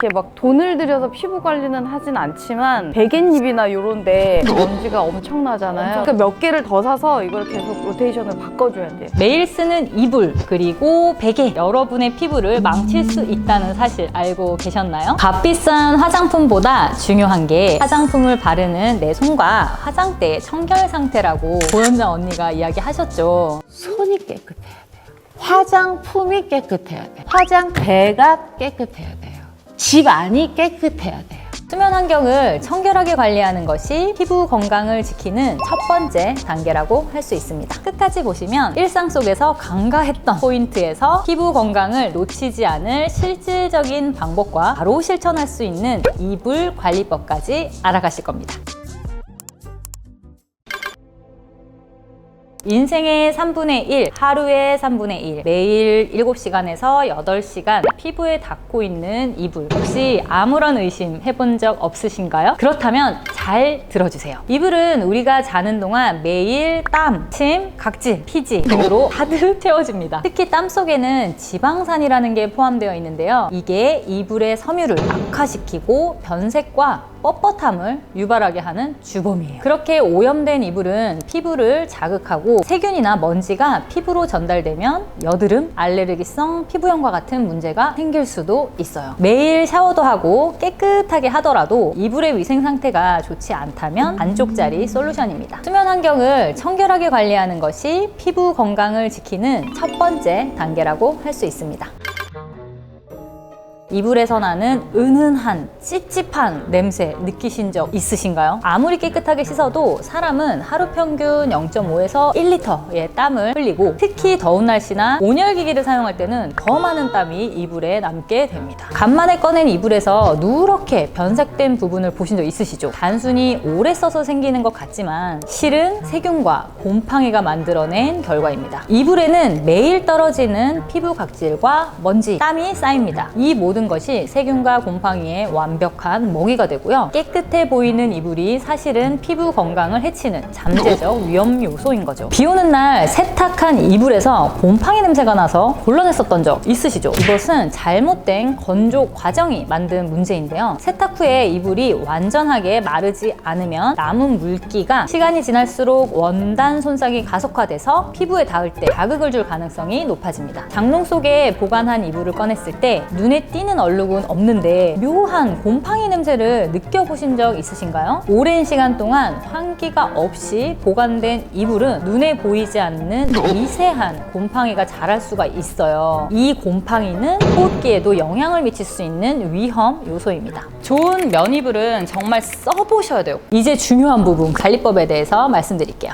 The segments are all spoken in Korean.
이렇게 막 돈을 들여서 피부 관리는 하진 않지만 베갯잎이나 이런데 먼지가 엄청나잖아요. 그러니까 몇 개를 더 사서 이걸 계속 로테이션을 바꿔줘야 돼요. 매일 쓰는 이불 그리고 베개, 여러분의 피부를 망칠 수 있다는 사실 알고 계셨나요? 값비싼 화장품보다 중요한 게 화장품을 바르는 내 손과 화장대의 청결 상태라고 고현정 언니가 이야기하셨죠. 손이 깨끗해야 돼요. 화장품이 깨끗해야 돼요. 화장대가 깨끗해야 돼요. 집 안이 깨끗해야 돼요. 수면 환경을 청결하게 관리하는 것이 피부 건강을 지키는 첫 번째 단계라고 할 수 있습니다. 끝까지 보시면 일상 속에서 간과했던 포인트에서 피부 건강을 놓치지 않을 실질적인 방법과 바로 실천할 수 있는 이불 관리법까지 알아가실 겁니다. 인생의 3분의 1, 하루의 3분의 1, 매일 7시간에서 8시간 피부에 닿고 있는 이불. 혹시 아무런 의심 해본 적 없으신가요? 그렇다면 잘 들어주세요. 이불은 우리가 자는 동안 매일 땀, 침, 각질, 피지 등으로 가득 채워집니다. 특히 땀 속에는 지방산이라는 게 포함되어 있는데요. 이게 이불의 섬유를 악화시키고 변색과 뻣뻣함을 유발하게 하는 주범이에요. 그렇게 오염된 이불은 피부를 자극하고 세균이나 먼지가 피부로 전달되면 여드름, 알레르기성 피부염과 같은 문제가 생길 수도 있어요. 매일 샤워도 하고 깨끗하게 하더라도 이불의 위생 상태가 좋지 않다면 반쪽짜리 솔루션입니다. 수면 환경을 청결하게 관리하는 것이 피부 건강을 지키는 첫 번째 단계라고 할 수 있습니다. 이불에서 나는 은은한 찝찝한 냄새 느끼신 적 있으신가요? 아무리 깨끗하게 씻어도 사람은 하루 평균 0.5에서 1리터의 땀을 흘리고 특히 더운 날씨나 온열기기를 사용할 때는 더 많은 땀이 이불에 남게 됩니다. 간만에 꺼낸 이불에서 누렇게 변색된 부분을 보신 적 있으시죠? 단순히 오래 써서 생기는 것 같지만 실은 세균과 곰팡이가 만들어낸 결과입니다. 이불에는 매일 떨어지는 피부 각질과 먼지, 땀이 쌓입니다. 이 모든 것이 세균과 곰팡이의 완벽한 먹이가 되고요. 깨끗해 보이는 이불이 사실은 피부 건강을 해치는 잠재적 위험 요소인 거죠. 비 오는 날 세탁한 이불에서 곰팡이 냄새가 나서 곤란했었던 적 있으시죠? 이것은 잘못된 건조 과정이 만든 문제인데요. 세탁 후에 이불이 완전하게 마르지 않으면 남은 물기가 시간이 지날수록 원단 손상이 가속화돼서 피부에 닿을 때 자극을 줄 가능성이 높아집니다. 장롱 속에 보관한 이불을 꺼냈을 때 눈에 띄는 얼룩은 없는데 묘한 곰팡이 냄새를 느껴보신 적 있으신가요? 오랜 시간 동안 환기가 없이 보관된 이불은 눈에 보이지 않는 미세한 곰팡이가 자랄 수가 있어요. 이 곰팡이는 호흡기에도 영향을 미칠 수 있는 위험 요소입니다. 좋은 면 이불은 정말 써보셔야 돼요. 이제 중요한 부분, 관리법에 대해서 말씀드릴게요.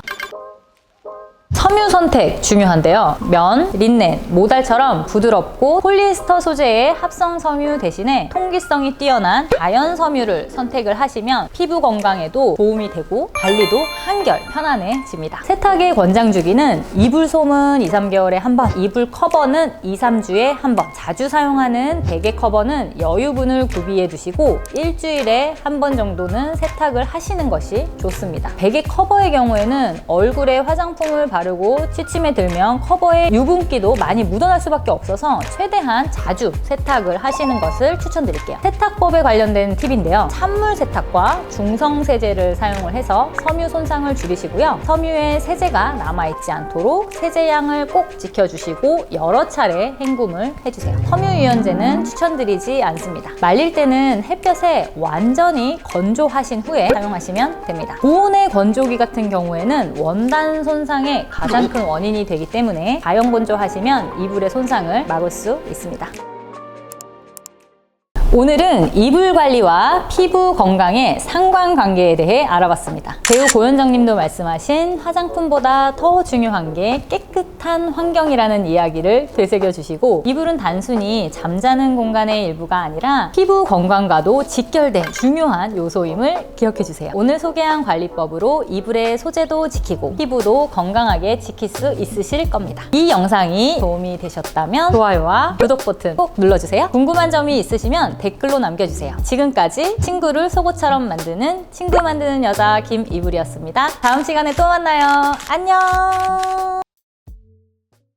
섬유 선택 중요한데요. 면, 린넨, 모달처럼 부드럽고 폴리에스터 소재의 합성 섬유 대신에 통기성이 뛰어난 자연 섬유를 선택을 하시면 피부 건강에도 도움이 되고 관리도 한결 편안해집니다. 세탁의 권장 주기는 이불 솜은 2-3개월에 한 번, 이불 커버는 2-3주에 한 번, 자주 사용하는 베개 커버는 여유분을 구비해 두시고 일주일에 한 번 정도는 세탁을 하시는 것이 좋습니다. 베개 커버의 경우에는 얼굴에 화장품을 바르고 취침에 들면 커버에 유분기도 많이 묻어날 수밖에 없어서 최대한 자주 세탁을 하시는 것을 추천드릴게요. 세탁법에 관련된 팁인데요. 찬물 세탁과 중성 세제를 사용을 해서 섬유 손상을 줄이시고요. 섬유에 세제가 남아있지 않도록 세제량을 꼭 지켜주시고 여러 차례 헹굼을 해주세요. 섬유유연제는 추천드리지 않습니다. 말릴 때는 햇볕에 완전히 건조하신 후에 사용하시면 됩니다. 고온의 건조기 같은 경우에는 원단 손상에 가장 큰 원인이 되기 때문에 가연 건조하시면 이불의 손상을 막을 수 있습니다. 오늘은 이불 관리와 피부 건강의 상관관계에 대해 알아봤습니다. 배우 고현정 님도 말씀하신 화장품보다 더 중요한 게 깨끗한 환경이라는 이야기를 되새겨주시고 이불은 단순히 잠자는 공간의 일부가 아니라 피부 건강과도 직결된 중요한 요소임을 기억해주세요. 오늘 소개한 관리법으로 이불의 소재도 지키고 피부도 건강하게 지킬 수 있으실 겁니다. 이 영상이 도움이 되셨다면 좋아요와 구독 버튼 꼭 눌러주세요. 궁금한 점이 있으시면 댓글로 남겨주세요. 지금까지 친구를 속옷처럼 만드는 친구 만드는 여자 김이불이었습니다. 다음 시간에 또 만나요. 안녕.